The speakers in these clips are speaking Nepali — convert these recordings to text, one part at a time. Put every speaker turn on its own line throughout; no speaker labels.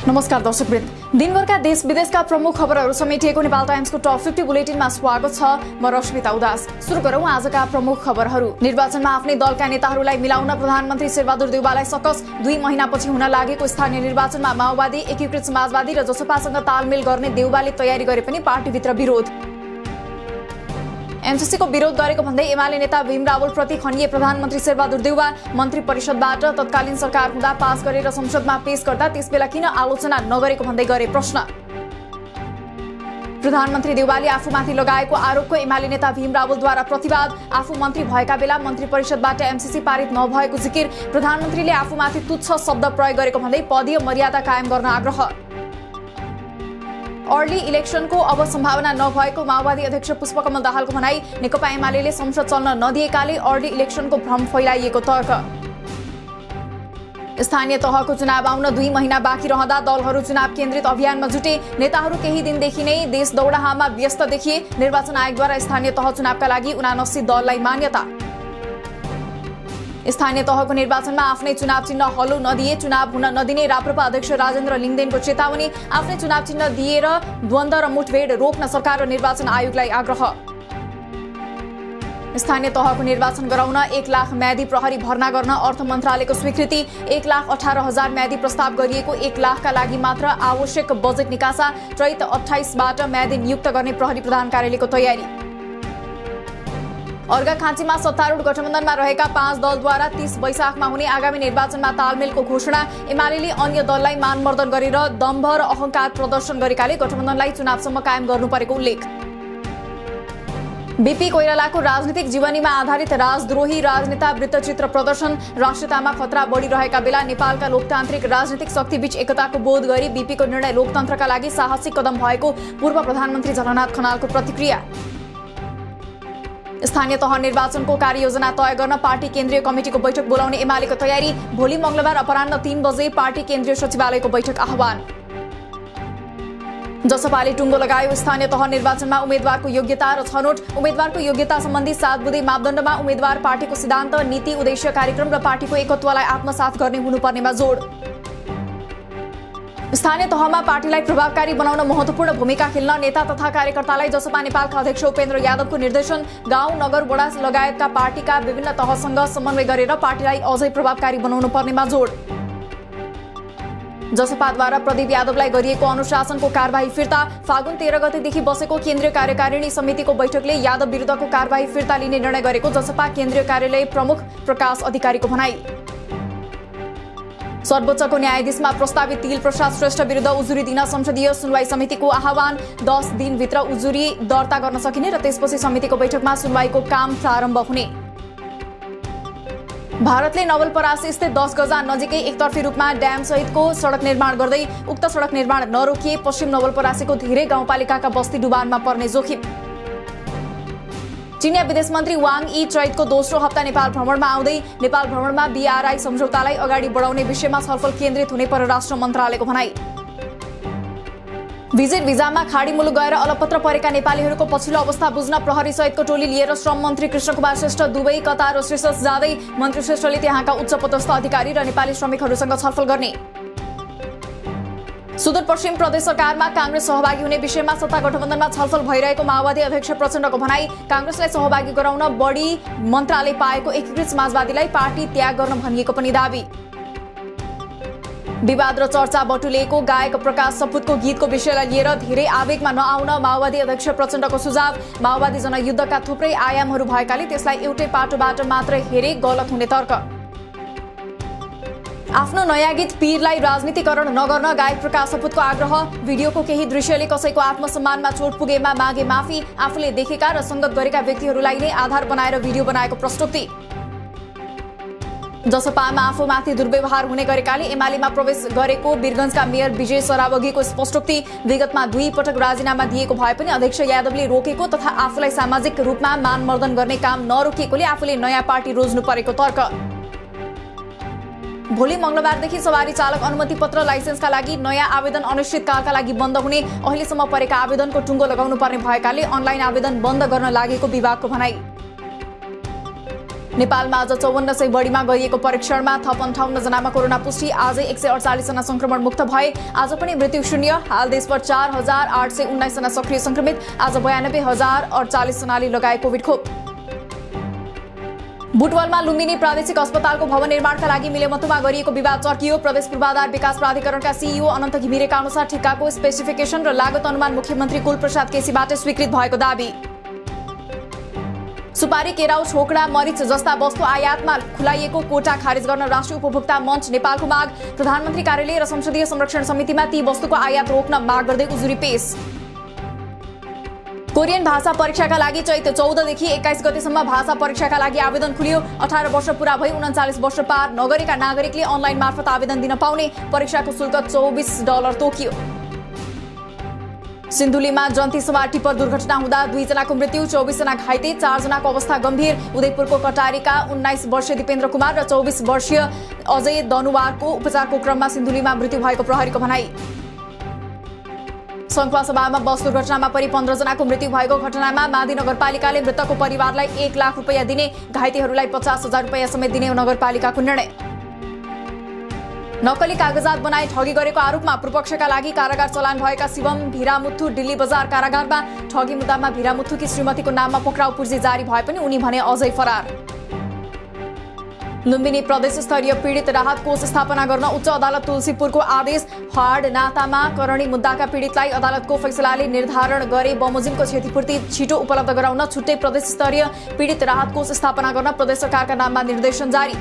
नमस्कार दर्शकवृन्द, दिनभरका देश विदेशका प्रमुख खबरहरू समेटिएको नेपाल टाइम्सको टप 50 बुलेटिनमा स्वागत छ। म रश्मिता उदास। सुरु गरौँ आजका प्रमुख खबरहरू। निर्वाचनमा आफ्नै दलका नेताहरूलाई मिलाउन प्रधानमन्त्री शेरबहादुर देउवालाई सकस। 2 महिनापछि हुन लागेको स्थानीय निर्वाचनमा माओवादी, एकीकृत समाजवादी र जसपासँग तालमेल गर्ने देउवाले तयारी गरे पनि पार्टीभित्र विरोध। एमसीसी को विरोध गरेको भन्दै एमाले नेता भीम रावल प्रति खनिए प्रधानमन्त्री शेरबहादुर देउवा। मन्त्री परिषदबाट तत्कालीन सरकार हुँदा पास गरेर संसदमा पेश गर्दा त्यसबेला किन आलोचना नगरेको भन्दै गरे प्रश्न। प्रधानमन्त्री देउवाले आफूमाथि लगाएको आरोपको एमाले नेता भीम रावलद्वारा प्रतिवाद। आफू मन्त्री भएका बेला मन्त्री परिषदबाट एमसीसी पारित नभएको जिकिर। प्रधानमन्त्रीले आफूमाथि तुच्छ शब्द प्रयोग गरेको भन्दै पदीय मर्यादा कायम गर्न आग्रह। अर्ली इलेक्सनको अब सम्भावना नभएको माओवादी अध्यक्ष पुष्पकमल दाहालको भनाई। नेकपा एमाले संसद चल्न नदिएकाले अर्ली इलेक्सनको भ्रम फैलाइएको तर्क। स्थानीय तहको चुनाव आउन 2 महिना बाँकी रहँदा दलहरू चुनाव केन्द्रित अभियानमा जुटे। नेताहरू केही दिनदेखि नै देश दौडाहामा व्यस्त देखिए। निर्वाचन आयोगद्वारा स्थानीय तह चुनावका लागि 79 दललाई मान्यता। स्थानीय तहको निर्वाचनमा आफ्नै चुनाव चिन्ह हलो नदिए चुनाव हुन नदिने राप्रपा अध्यक्ष राजेन्द्र लिङदेनको चेतावनी। आफ्नै चुनाव चिन्ह दिएर द्वन्द्व र मुठभेड रोक्न सरकार र निर्वाचन आयोगलाई आग्रह। स्थानीय तहको निर्वाचन गराउन 1 लाख म्यादी प्रहरी भर्ना गर्न अर्थ मन्त्रालयको स्वीकृति। 1,18,000 म्यादी प्रस्ताव गरिएको 1 लाखका लागि मात्र आवश्यक बजेट निकासा। चैत 28बाट म्यादी नियुक्त गर्ने प्रहरी प्रधान कार्यालयको तयारी। अर्घाखाँचीमा सत्तारूढ गठबन्धनमा रहेका 5 दलद्वारा 30 वैशाखमा हुने आगामी निर्वाचनमा तालमेलको घोषणा। एमाले अन्य दललाई मानमर्दन गरेर दम्भ र अहंकार प्रदर्शन गरेकाले गठबन्धनलाई चुनावसम्म कायम गर्नुपर्रेको उल्लेख। बीपी कोइरालाको राजनीतिक जीवनीमा आधारित राजद्रोही राजनेता वृत्तचित्र प्रदर्शन। राष्ट्रियतामा खतरा बढिरहेका बेला नेपालका लोकतान्त्रिक राजनीतिक शक्तिबीच एकताको बोध गरी बीपीको निर्णय लोकतन्त्रका लागि साहसिक कदम भएको पूर्व प्रधानमन्त्री झलनाथ खनालको प्रतिक्रिया। स्थानीय तह निर्वाचनको कार्ययोजना तय गर्न पार्टी केन्द्रीय कमिटिको बैठक बोलाउने एमालेको तयारी। भोलि मंगलबार अपराह्न 3 बजे पार्टी केन्द्रीय सचिवालयको बैठक आह्वान। जसपाले टुङ्गो लगायो स्थानीय तह निर्वाचनमा उम्मेद्वारको योग्यता र छनौट। उम्मेद्वारको योग्यता सम्बन्धी 7 बुँदे मापदण्डमा उम्मेद्वार पार्टीको सिद्धान्त, नीति, उद्देश्य, कार्यक्रम र पार्टीको एकत्वलाई आत्मसात गर्ने हुनुपर्नेमा जोड। स्थानीय तहमा पार्टीलाई प्रभावकारी बनाउन महत्वपूर्ण भूमिका खेल्न नेता तथा कार्यकर्तालाई जसपा नेपालका अध्यक्ष उपेन्द्र यादवको निर्देशन। गाउँ, नगर, वडा लगायतका पार्टीका विभिन्न तहसँग समन्वय गरेर पार्टीलाई अझै प्रभावकारी बनाउनु पर्नेमा जोड। जसपाद्वारा प्रदीप यादवलाई गरिएको अनुशासनको कारबाही फिर्ता। फागुन 13 गतेदेखि बसेको केन्द्रीय कार्यकारिणी समितिको बैठकले यादव विरुद्धको कारबाही फिर्ता लिने निर्णय गरेको जसपा केन्द्रीय कार्यालय प्रमुख प्रकाश अधिकारीको भनाई। सर्वोच्चको न्यायाधीशमा प्रस्तावित तिल प्रसाद श्रेष्ठ विरुद्ध उजुरी दिन संसदीय सुनवाई समितिको आह्वान। 10 दिनभित्र उजुरी दर्ता गर्न सकिने र त्यसपछि समितिको बैठकमा सुनवाईको काम प्रारम्भ हुने। भारतले नवलपरासी स्थित 10 गजा नजिकै एकतर्फी रूपमा ड्याम सहितको सडक निर्माण गर्दै उक्त सडक निर्माण नरोकिए पश्चिम नवलपरासीको धेरै गाउँपालिकाका बस्ती डुबानमा पर्ने जोखिम। चीनिया विदेश मन्त्री वाङ यी चैतको दोस्रो हप्ता नेपाल भ्रमणमा आउँदै नेपाल भ्रमणमा बीआरआई सम्झौतालाई अगाडि बढाउने विषयमा छलफल केन्द्रित हुने परराष्ट्र मन्त्रालयको भनाई। भिजिट भिजामा खाडी मुलुक गएर अलपत्र परेका नेपालीहरूको पछिल्लो अवस्था बुझ्न प्रहरी सहितको टोली लिएर श्रम मन्त्री कृष्णकुमार श्रेष्ठ दुबई, कतार र सेसल्स जाँदै। मन्त्री श्रेष्ठले त्यहाँका उच्चपदस्थ अधिकारी र नेपाली श्रमिकहरूसँग छलफल गर्ने। सुदूरपश्चिम प्रदेश सरकारमा कांग्रेस सहभागी हुने विषयमा सत्ता गठबन्धनमा छलफल भइरहेको माओवादी अध्यक्ष प्रचण्डको भनाई। कांग्रेसलाई सहभागी गराउन बढी मन्त्रालय पाएको एकीकृत समाजवादीलाई पार्टी त्याग गर्न भनिएको पनि दाबी। विवाद र चर्चा बटुलिएको गायक प्रकाश सपुतको गीतको विषयलाई लिएर धेरै आवेगमा नआउन माओवादी अध्यक्ष प्रचण्डको सुझाव। माओवादी जनयुद्धका थुप्रै आयामहरू भएकाले त्यसलाई एउटै पाटोबाट मात्र हेरे गलत हुने तर्क। आफ्नो नयाँ गीत पीरलाई राजनीतिकरण नगर्न गायक प्रकाश सपुतको आग्रह। भिडियोको केही दृश्यले कसैको आत्मसम्मानमा चोट पुगेमा मागे माफी। आफूले देखेका र संगत गरेका व्यक्तिहरूलाई नै आधार बनाएर भिडियो बनाएको प्रस्तुति। जसपामा आफूमाथि दुर्व्यवहार हुने गरेकाले एमालेमा प्रवेश गरेको वीरगञ्जका मेयर विजय सरावगीको स्पष्टोक्ति। विगतमा 2 पटक राजीनामा दिएको भए पनि अध्यक्ष यादवले रोकेको तथा आफूलाई सामाजिक रूपमा मानमर्दन गर्ने काम नरोकिएकोले आफूले नयाँ पार्टी रोज्नु परेको तर्क। भोलि मंगलबारदेखि सवारी चालक अनुमति पत्र लाइसेन्सका लागि नयाँ आवेदन अनिश्चितकालका लागि बन्द हुने। अहिलेसम्म परेका आवेदनको टुङ्गो लगाउनु पर्ने भएकाले अनलाइन आवेदन बन्द गर्न लागेको विभागको भनाई। नेपालमा आज 5400 बढीमा गरिएको परीक्षणमा थप 58 जनामा कोरोना पुष्टि। आजै 148 जना संक्रमण मुक्त भए। आज पनि मृत्यु शून्य। हाल देशभर 4819 जना सक्रिय संक्रमित। आज 92048 जनाले लगाए कोभिड खोप। बुटवलमा लुम्बिनी प्रादेशिक अस्पतालको भवन निर्माणका लागि मिलेमतोमा गरिएको विवाद चर्कियो। प्रदेश पूर्वाधार विकास प्राधिकरणका सीईओ अनन्त घिमिरेका अनुसार ठेक्काको स्पेसिफिकेसन र लागत अनुमान मुख्यमन्त्री कुलप्रसाद केसीबाट स्वीकृत भएको दावी। सुपारी, केराउ, छोकडा, मरिच जस्ता वस्तु आयातमा खुलाइएको कोटा खारेज गर्न राष्ट्रिय उपभोक्ता मञ्च नेपालको माग। प्रधानमन्त्री कार्यालय र संसदीय संरक्षण समितिमा ती वस्तुको आयात रोक्न माग गर्दै उजुरी पेश। कोरियन भाषा परीक्षाका लागि चैत 14 देखि 21 गतेसम्म भाषा परीक्षाका लागि आवेदन खुल्यो। 18 वर्ष पूरा भई 39 वर्ष पार नगरेका नागरिकले अनलाइन मार्फत आवेदन दिन पाउने। परीक्षाको शुल्क $24 तोकियो। सिन्धुलीमा जन्ती सवार टिप्पर दुर्घटना हुँदा 2 जनाको मृत्यु, 24 जना घाइते, 4 जनाको अवस्था गम्भीर। उदयपुरको कटारीका 19 वर्षीय दिपेन्द्र कुमार र 24 वर्षीय अजय दनुवारको उपचारको क्रममा सिन्धुलीमा मृत्यु भएको प्रहरीको भनाई। सङ्खुवासभामा बस दुर्घटनामा परि 15 जनाको मृत्यु भएको घटनामा मादी नगरपालिकाले मृतकको परिवारलाई 1 लाख रुपैयाँ दिने, घाइतेहरूलाई 50,000 रुपैयाँ समेत दिने नगरपालिकाको निर्णय। नक्कली कागजात बनाई ठगी गरेको आरोपमा पूर्वपक्षका लागि कारागार चलान भएका शिवम भिरामुथु दिल्ली बजार कारागारमा। ठगी मुद्दामा भिरामुथुकी श्रीमतीको नाममा पक्राउ पूर्जी जारी भए पनि उनी भने अझै फरार। लुम्बिनी प्रदेश स्तरीय पीडित राहत कोष स्थापना गर्न उच्च अदालत तुलसीपुरको आदेश। हाड नातामा करणी मुद्दाका पीडितलाई अदालतको फैसलाले निर्धारण गरे बमोजिमको क्षतिपूर्ति छिटो उपलब्ध गराउन छुट्टै प्रदेश स्तरीय पीडित राहत कोष स्थापना गर्न प्रदेश सरकारका नाममा निर्देशन जारी।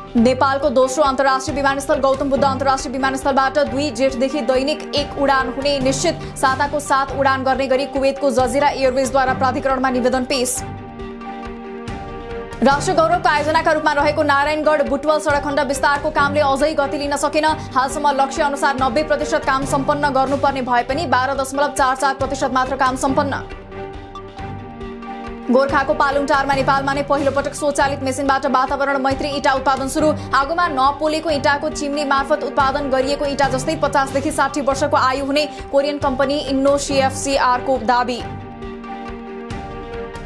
नेपालको दोस्रो अन्तर्राष्ट्रिय विमानस्थल गौतम बुद्ध अन्तर्राष्ट्रिय विमानस्थलबाट 2 जेठदेखि दैनिक 1 उडान हुने निश्चित। साताको 7 उडान गर्ने गरी कुवेतको जजिरा एयरवेजद्वारा प्राधिकरणमा निवेदन पेश। राष्ट्रिय गौरवको आयोजनाका रूपमा रहेको नारायणगढ बुटवल सडक खण्ड विस्तारको कामले अझै गति लिन सकेन। हालसम्म लक्ष्य अनुसार 90% काम सम्पन्न गर्नुपर्ने भए पनि 12.44% मात्र काम सम्पन्न। गोर्खाको पालुङटारमा नेपालमा नै पहिलो पटक स्वचालित मेसिनबाट वातावरण मैत्री इँटा उत्पादन सुरु। आगोमा नपोलेको इँटाको चिम्नी मार्फत उत्पादन गरिएको इँटा जस्तै 50 देखि 60 वर्षको आयु हुने कोरियन कम्पनी इन्नोसिएफसीआर को दावी।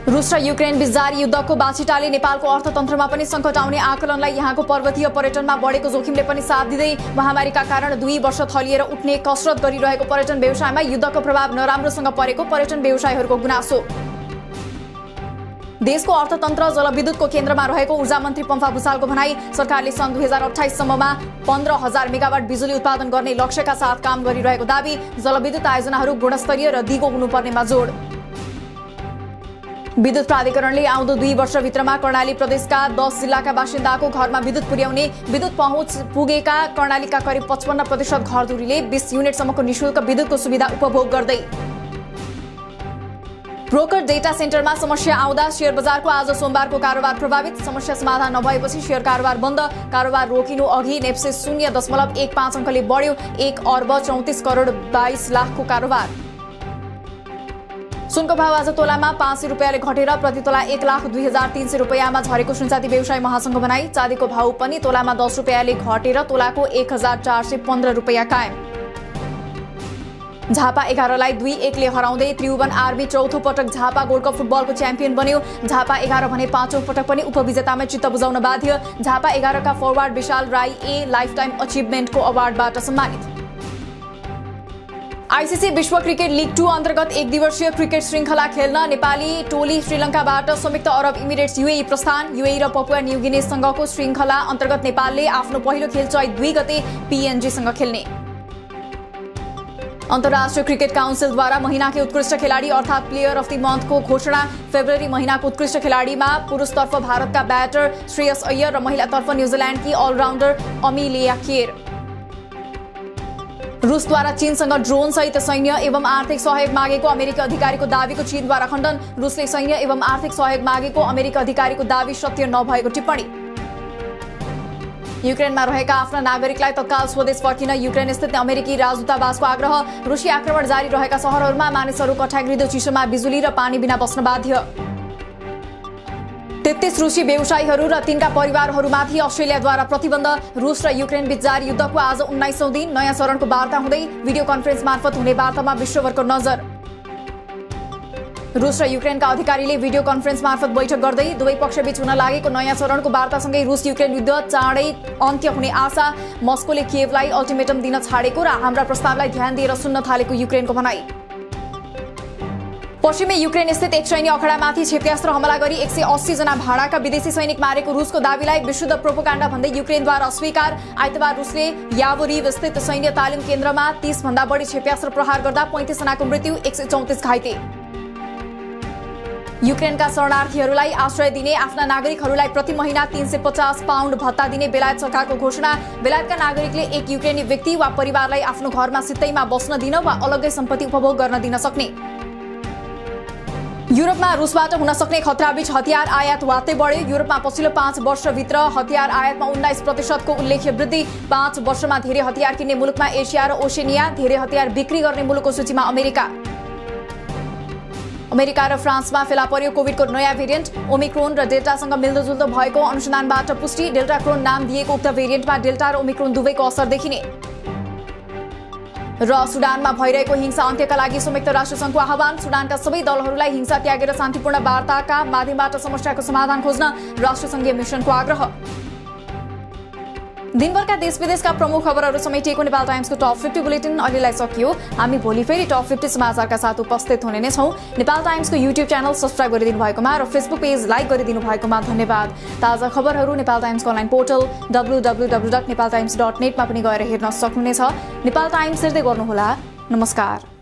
रुस र युक्रेन बीच जारी युद्धको बाछिटाले नेपालको अर्थतन्त्रमा पनि सङ्कट आउने आकलनलाई यहाँको पर्वतीय पर्यटनमा बढेको जोखिमले पनि साथ दिँदै महामारीका कारण 2 वर्ष थलिएर उठ्ने कसरत गरिरहेको पर्यटन व्यवसायमा युद्धको प्रभाव नराम्रोसँग परेको पर्यटन व्यवसायीहरूको गुनासो। देशको अर्थतन्त्र जलविद्युतको केन्द्रमा रहेको ऊर्जा मन्त्री पम्फा भुसालको भनाई। सरकारले सन् 2028 सम्ममा 15,000 मेगावाट बिजुली उत्पादन गर्ने लक्ष्यका साथ काम गरिरहेको दावी। जलविद्युत आयोजनाहरू गुणस्तरीय र दिगो हुनुपर्नेमा जोड। विद्युत प्राधिकरणले आउँदो 2 वर्षभित्रमा कर्णाली प्रदेशका 10 जिल्लाका बासिन्दाको घरमा विद्युत पुर्याउने। विद्युत पहुँच पुगेका कर्णालीका करिब 55% घरधुरीले 20 युनिटसम्मको निःशुल्क विद्युतको सुविधा उपभोग गर्दै। ब्रोकर डेटा सेन्टरमा समस्या आउँदा शेयर बजारको आज सोमबारको कारोबार प्रभावित। समस्या समाधान नभएपछि शेयर कारोबार बन्द। कारोबार रोकिनु अघि नेप्से 0.15 अङ्कले बढ्यो। 1 अर्ब 34 करोड 22 लाखको कारोबार। सुनको भाव आज तोलामा 500 रुपियाँले घटेर प्रति तोला 1,02,300 रुपियाँमा झरेको सुनचाँदी व्यवसायी महासंघ भनाई। चाँदीको भाव पनि तोलामा 10 रुपियाँले घटेर तोलाको 1,415 रुपियाँ कायम। झापा 11लाई 2-1ले हराउँदै त्रिभुवन आर्मी चौथो पटक झापा गोल्ड कप फुटबलको च्याम्पियन बन्यो। झापा 11 भने 5औं पटक पनि उपविजेतामै चित्त बुझाउन बाध्य। झापा 11 का forward Bishal Rai a life time अचिभमेन्टको अवार्डबाट सम्मानित। आईसीसी विश्व क्रिकेट लिग 2 अन्तर्गत 1 दिवसीय क्रिकेट श्रृङ्खला खेल्न नेपाली टोली श्रीलङ्काबाट संयुक्त अरब इमिरेट्स यूएई प्रस्थान। यूएई र पपुवा न्युगिनीसँगको श्रृङ्खला अन्तर्गत नेपालले आफ्नो पहिलो खेल चैत 2 गते पीएनजीसँग खेल्ने। अन्तर्राष्ट्रिय क्रिकेट काउन्सिलद्वारा महिनाकै उत्कृष्ट खेलाडी अर्थात् प्लेयर अफ द मन्थको घोषणा। फेब्रुअरी महिनाको उत्कृष्ट खेलाडीमा पुरुषतर्फ भारतका ब्याटर श्रेयस अय्यर र महिलातर्फ न्युजिल्यान्डकी अलराउन्डर अमिलिया केर। रुसद्वारा चीनसँग ड्रोन सहित सैन्य एवं आर्थिक सहयोग मागेको अमेरिकी अधिकारीको दावीको चीनद्वारा खण्डन। रुसले सैन्य एवं आर्थिक सहयोग मागेको अमेरिकी अधिकारीको दावी सत्य नभएको टिप्पणी। युक्रेनमा रहेका आफ्ना नागरिकलाई तत्काल स्वदेश फर्किन युक्रेन स्थित अमेरिकी राजदूतावासको आग्रह। रुसी आक्रमण जारी रहेका शहरहरूमा मानिसहरू कठ्याङ्ग्रिदो चिसोमा बिजुली र पानी बिना बस्न बाध्य। 33 रुसी व्यवसायीहरू र तिनका परिवारहरूमाथि अस्ट्रेलियाद्वारा प्रतिबन्ध। रुस र युक्रेन बीच जारी युद्धको आज 19औं दिन नयाँ चरणको वार्ता हुँदै भिडियो कन्फरेन्स मार्फत हुने वार्तामा विश्वभरको नजर। रूस र युक्रेनका अधिकारीले भिडियो कन्फरेन्स मार्फत बैठक गर्दै दुवै पक्षबीच हुन लागेको नयाँ चरणको वार्तासँगै रूस युक्रेन युद्ध चाँडै अन्त्य हुने आशा, मस्कोले कियेभलाई अल्टिमेटम दिन छाडेको र हाम्रा प्रस्तावलाई ध्यान दिएर सुन्न थालेको युक्रेनको भनाई। पश्चिमी युक्रेन स्थित एक सैन्य अखडामाथि क्षेप्यास्त्र हमला गरी 180 जना भाडाका विदेशी सैनिक मारेको रूसको दावीलाई विशुद्ध प्रोपोगण्डा भन्दै युक्रेनद्वारा अस्वीकार। आइतबार रूसले यावोरिभ स्थित सैन्य तालिम केन्द्रमा 30 भन्दा बढी क्षेप्यास्त्र प्रहार गर्दा 35 जनाको मृत्यु, 134 घाइते। युक्रेनका शरणार्थीहरूलाई आश्रय दिने आफ्ना नागरिकहरूलाई प्रति महिना 350 पाउन्ड भत्ता दिने बेलायत सरकारको घोषणा। बेलायतका नागरिकले एक युक्रेनी व्यक्ति वा परिवारलाई आफ्नो घरमा सित्तैमा बस्न दिन वा अलग्गै सम्पत्ति उपभोग गर्न दिन सक्ने। युरोपमा रूसबाट हुन सक्ने खतराबीच हतियार आयात वात्तै बढ्यो। युरोपमा पछिल्लो 5 वर्षभित्र हतियार आयातमा 19% उल्लेख्य वृद्धि। 5 वर्षमा धेरै हतियार किन्ने मुलुकमा एसिया र ओसेनिया, धेरै हतियार बिक्री गर्ने मुलुकको सूचीमा अमेरिका। अमेरिका र फ्रान्समा फेला पर्यो कोभिडको नयाँ भेरिएन्ट। ओमिक्रोन र डेल्टासँग मिल्दोजुल्दो भएको अनुसन्धानबाट पुष्टि। डेल्टाक्रोन नाम दिएको उक्त भेरिएन्टमा डेल्टा र ओमिक्रोन दुवैको असर देखिने। र सुडानमा भइरहेको हिंसा अन्त्यका लागि संयुक्त राष्ट्रसङ्घको आह्वान। सुडानका सबै दलहरूलाई हिंसा त्यागेर शान्तिपूर्ण वार्ताका माध्यमबाट समस्याको समाधान खोज्न राष्ट्रसङ्घीय मिसनको आग्रह। दिनभरका देश विदेशका प्रमुख खबरहरू समेटिएको नेपाल टाइम्सको टप 50 बुलेटिन अहिलेलाई सकियो। हामी भोलि फेरि टप 50 समाचारका साथ उपस्थित हुने नै छौँ। नेपाल टाइम्सको युट्युब च्यानल सब्स्क्राइब गरिदिनु भएकोमा र फेसबुक पेज लाइक गरिदिनु भएकोमा धन्यवाद। ताजा खबरहरू नेपाल टाइम्सको अनलाइन पोर्टल www.nepaltimes.net मा पनि गएर हेर्न सक्नुहुनेछ। नेपाल टाइम्स हेर्दै गर्नुहोला। नमस्कार।